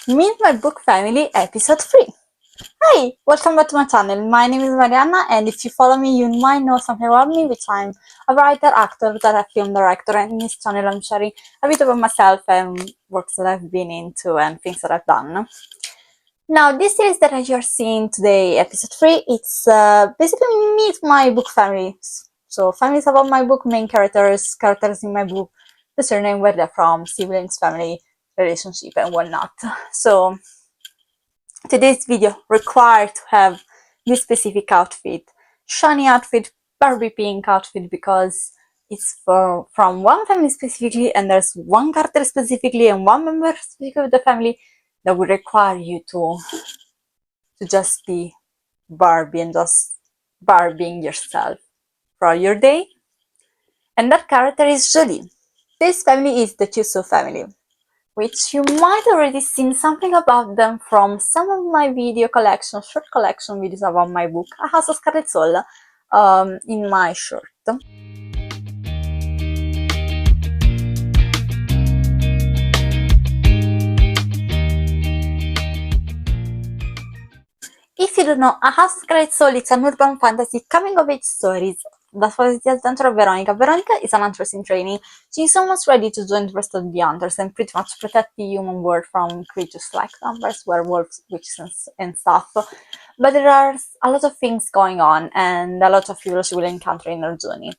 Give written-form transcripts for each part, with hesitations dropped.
Meet My Book Family Episode 3. Hi, welcome back to my channel. My name is Marianna, and if you follow me, you might know something about me, which I'm a writer, actor, film director, and in this channel I'm sharing a bit about myself and works that I've been into and things that I've done. Now, this series that you're seeing today, episode 3, it's basically Meet My Book Family. So, families about my book, main characters, characters in my book, the surname, where they're from, siblings, family, relationship, and whatnot. So, today's video required to have this specific outfit, shiny outfit, Barbie pink outfit, because it's from one family specifically, and there's one character specifically and one member specifically of the family that would require you to just be Barbie and just Barbieing yourself for your day. And that character is Julie. This family is the Tussaud family, which you might already seen something about them from some of my video collection, short collection videos about my book, A House of Scarlet Souls, in my short. If you don't know, A House of Scarlet Souls is an urban fantasy coming-of-age story that follows the adventure of Veronica. Veronica is an huntress in training. She is almost ready to join the rest of the hunters and pretty much protect the human world from creatures like vampires, werewolves, witches, and stuff. But there are a lot of things going on and a lot of people she will encounter in her journey.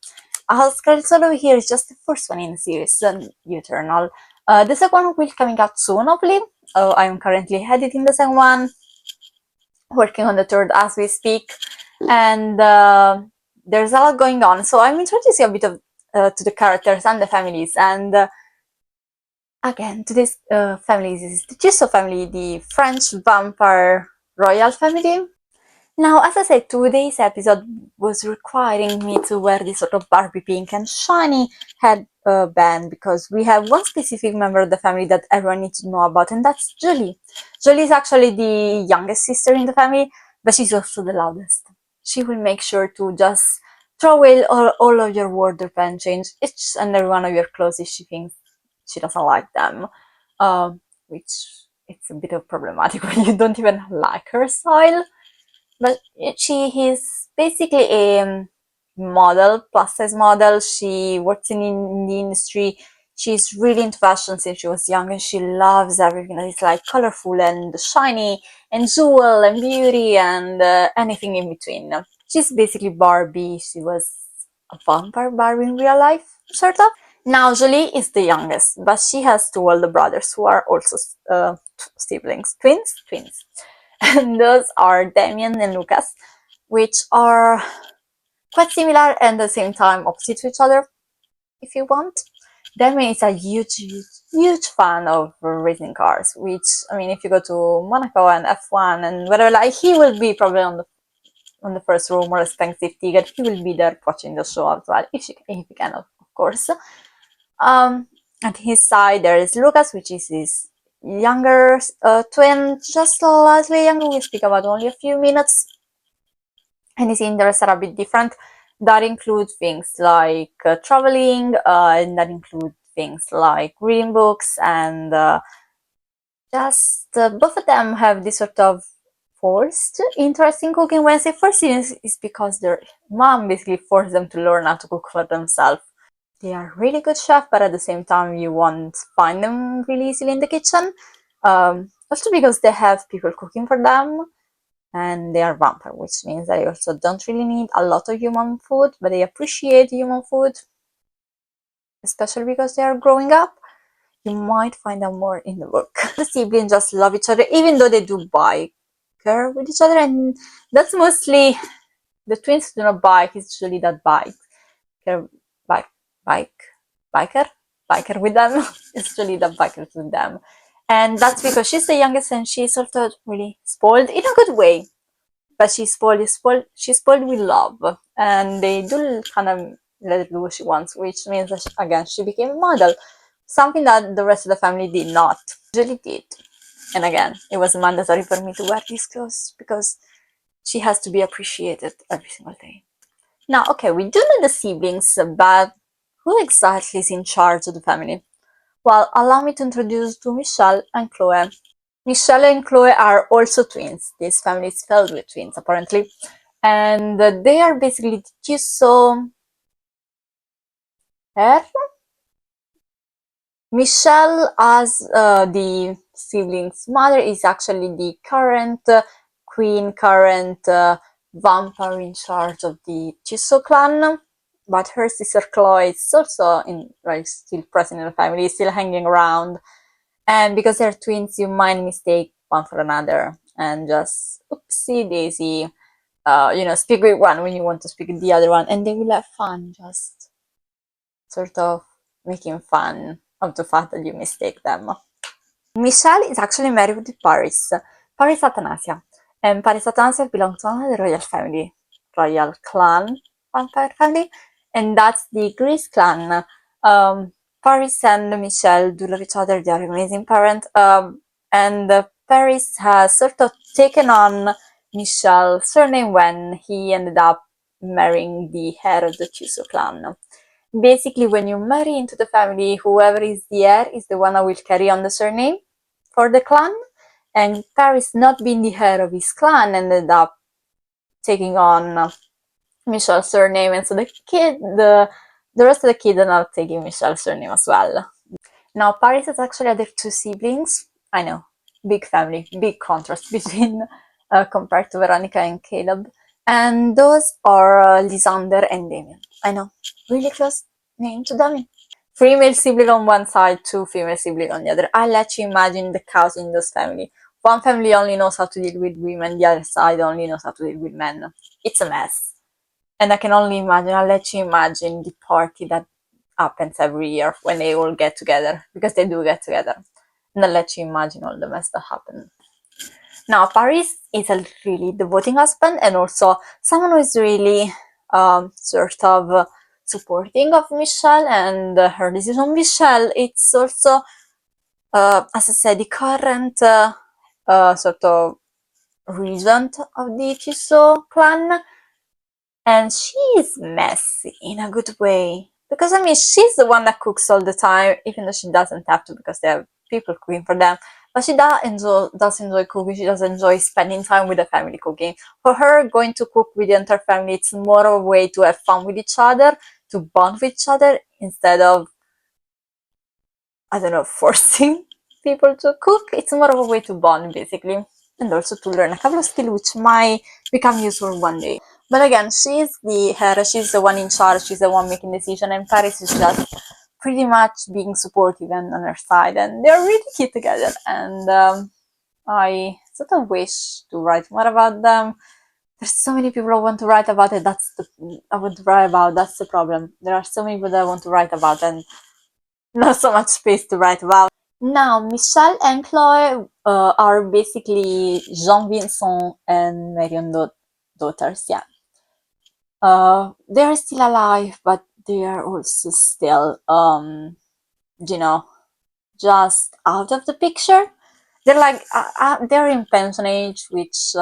A House of Scarlet Souls over here is just the first one in the series, Eternal. The second one will coming out soon, hopefully. I am currently editing the second one, working on the third as we speak, and there's a lot going on. So I'm introducing a bit of to the characters and the families, and again, today's families is the Tussaud family, the French vampire royal family. Now, as I said, today's episode was requiring me to wear this sort of Barbie pink and shiny headband because we have one specific member of the family that everyone needs to know about, and that's Julie. Julie is actually the youngest sister in the family, but she's also the loudest. She will make sure to just throw away all of your wardrobe and change each and every one of your clothes if she thinks she doesn't like them, which it's a bit of problematic when you don't even like her style. But she is basically a model, plus size model. She works in the industry. She's really into fashion since she was young, and she loves everything that is like colorful and shiny and jewel and beauty and anything in between. She's basically Barbie. She was a vampire Barbie in real life, sort of. Now, Julie is the youngest, but she has two older brothers who are also siblings, twins. And those are Damien and Lucas, which are quite similar and at the same time opposite to each other, if you want. Damien is a huge fan of racing cars, which, I mean, if you go to Monaco and F1 and whatever, like, he will be probably on the first row, more expensive ticket. He will be there watching the show as well, if he can, of course. At his side, there is Lucas, which is his younger twin, just slightly younger. We speak about only a few minutes, and his interests are a bit different. That include things like traveling, and that include things like reading books, and just both of them have this sort of forced interest in cooking. When I say forced, is because their mom basically forced them to learn how to cook for themselves. They are really good chefs, but at the same time, you won't find them really easily in the kitchen. Also because they have people cooking for them, and they are vampire, which means they also don't really need a lot of human food, but they appreciate human food, especially because they are growing up. You might find them more in the book. The siblings just love each other, even though they do biker with each other, and that's mostly the twins do not bike. It's usually that biker with them. It's really the bikers with them, and that's because she's the youngest and she's sort of really spoiled in a good way. But she's spoiled with love, and they do kind of let her do what she wants, which means that again she became a model, something that the rest of the family did not. Julie did, and again it was mandatory for me to wear these clothes because she has to be appreciated every single day. Now, okay, we do know the siblings, but who exactly is in charge of the family? Well, allow me to introduce to Michelle and Chloe. Michelle and Chloe are also twins. This family is filled with twins, apparently. And they are basically the Tussaud pair. Michelle, as the siblings' mother, is actually the current queen, current vampire in charge of the Tussaud clan. But her sister Chloe is also still present in the family, still hanging around. And because they're twins, you might mistake one for another and just oopsie daisy, speak with one when you want to speak with the other one, and they will have fun, just sort of making fun of the fact that you mistake them. Michelle is actually married to Paris, Paris Athanasia, and Paris Athanasia belongs to one of the royal family, royal clan, vampire family, and that's the Grease clan. Paris and Michelle do love each other, they are amazing parents, and Paris has sort of taken on Michelle's surname when he ended up marrying the heir of the Tussaud clan. Basically, when you marry into the family, whoever is the heir is the one that will carry on the surname for the clan. And Paris, not being the heir of his clan, ended up taking on Michelle's surname, and so the rest of the kids are now taking Michelle's surname as well. Now, Paris has actually other two siblings. I know, big family, big contrast between compared to Veronica and Caleb. And those are Lysander and Damien. I know, really close name to Damien. Female sibling on one side, two female siblings on the other. I'll let you imagine the chaos in those family. One family only knows how to deal with women, the other side only knows how to deal with men. It's a mess. And I can only imagine, I'll let you imagine the party that happens every year when they all get together, because they do get together. And I'll let you imagine all the mess that happens. Now, Paris is a really devoting husband, and also someone who is really sort of supporting of Michelle and her decision. Michelle, it's also, as I said, the current sort of regent of the Tussaud clan, and she is messy in a good way. Because, I mean, she's the one that cooks all the time, even though she doesn't have to because they have people cooking for them. But she does enjoy cooking, she does enjoy spending time with the family cooking. For her, going to cook with the entire family, it's more of a way to have fun with each other, to bond with each other, instead of, I don't know, forcing people to cook. It's more of a way to bond, basically. And also to learn a couple of skills which might become useful one day. But again, she's the head, she's the one in charge, she's the one making decisions, and Paris is just pretty much being supportive and on her side, and they're really cute together. And I sort of wish to write more about them. There's so many people I want to write about it. That's the problem. There are so many people that I want to write about, and not so much space to write about. Now, Michelle and Chloe are basically Jean Vincent and Marion daughters. Yeah. They are still alive, but they are also still, just out of the picture. They're like, they're in pension age, which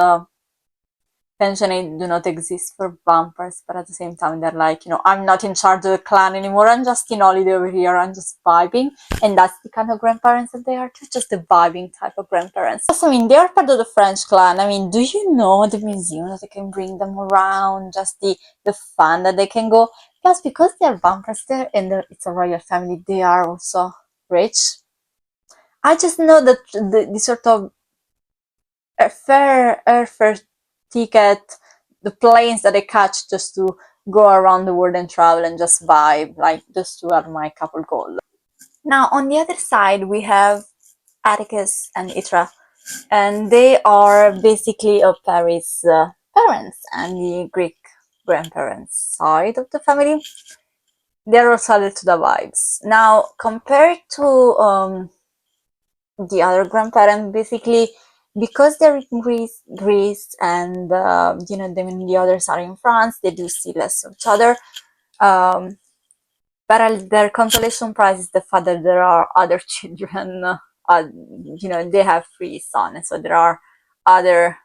pension age do not exist for vampires, but at the same time, they're like, I'm not in charge of the clan anymore, I'm just in holiday over here, I'm just vibing. And that's the kind of grandparents that they are, just the vibing type of grandparents. Also, I mean, they are part of the French clan. I mean, do you know the museum that they can bring them around, just the fun that they can go? Plus, because they're vampires there and it's a royal family, they are also rich. I just know that the sort of airfare ticket, the planes that I catch just to go around the world and travel and just vibe, like just to have my couple goals. Now, on the other side, we have Atticus and Itra, and they are basically of Paris' parents and the Greek grandparents side of the family. They're also added to the vibes. Now, compared to the other grandparents, basically, because they're in Greece, and the others are in France, they do see less of each other. But their consolation prize is the fact that there are other children. They have 3 sons, so there are other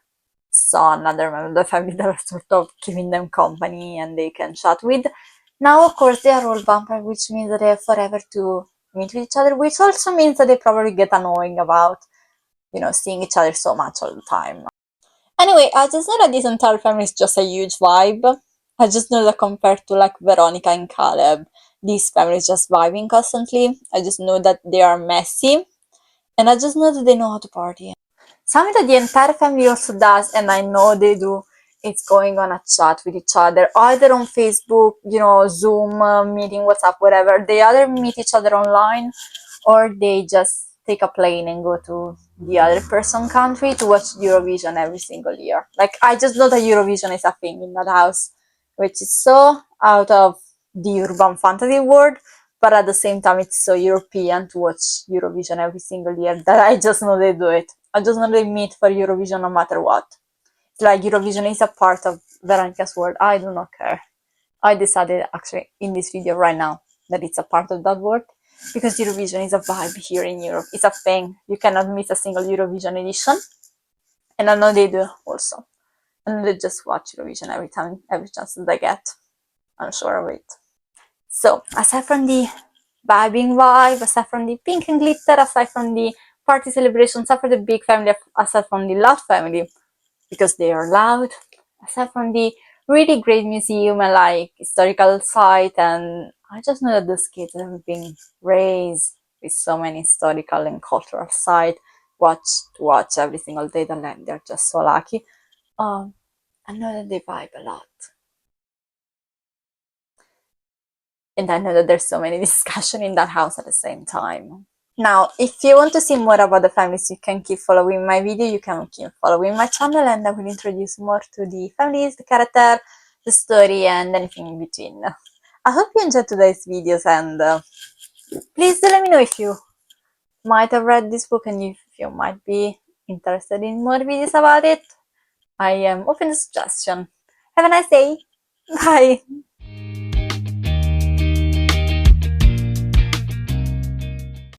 members of the family that are sort of giving them company and they can chat with. Now, of course, they are all vampires, which means that they have forever to meet with each other, which also means that they probably get annoying about seeing each other so much all the time. Anyway, I just know that this entire family is just a huge vibe. I just know that compared to like Veronica and Caleb, this family is just vibing constantly. I just know that they are messy, and I just know that they know how to party. Something that the entire family also does, and I know they do, it's going on a chat with each other, either on Facebook, Zoom, meeting, WhatsApp, whatever. They either meet each other online or they just take a plane and go to the other person country to watch Eurovision every single year. Like, I just know that Eurovision is a thing in that house, which is so out of the urban fantasy world, but at the same time, it's so European to watch Eurovision every single year that I just know they do it. I just know they meet for Eurovision no matter what. It's like Eurovision is a part of Veronica's world. I do not care. I decided actually in this video right now that it's a part of that world because Eurovision is a vibe here in Europe. It's a thing. You cannot miss a single Eurovision edition. And I know they do also. And they just watch Eurovision every time, every chance that they get. I'm sure of it. So, aside from the vibing vibe, aside from the pink and glitter, aside from the party celebration, aside from the big family, aside from the loud family, because they are loud, aside from the really great museum and like historical site, and I just know that those kids have been raised with so many historical and cultural site, watch every single day, and like they're just so lucky. I know that they vibe a lot. And I know that there's so many discussion in that house at the same time. Now, if you want to see more about the families, you can keep following my video, you can keep following my channel, and I will introduce more to the families, the character, the story, and anything in between. I hope you enjoyed today's videos, and please do let me know if you might have read this book and if you might be interested in more videos about it. I am open to suggestion. Have a nice day. Bye.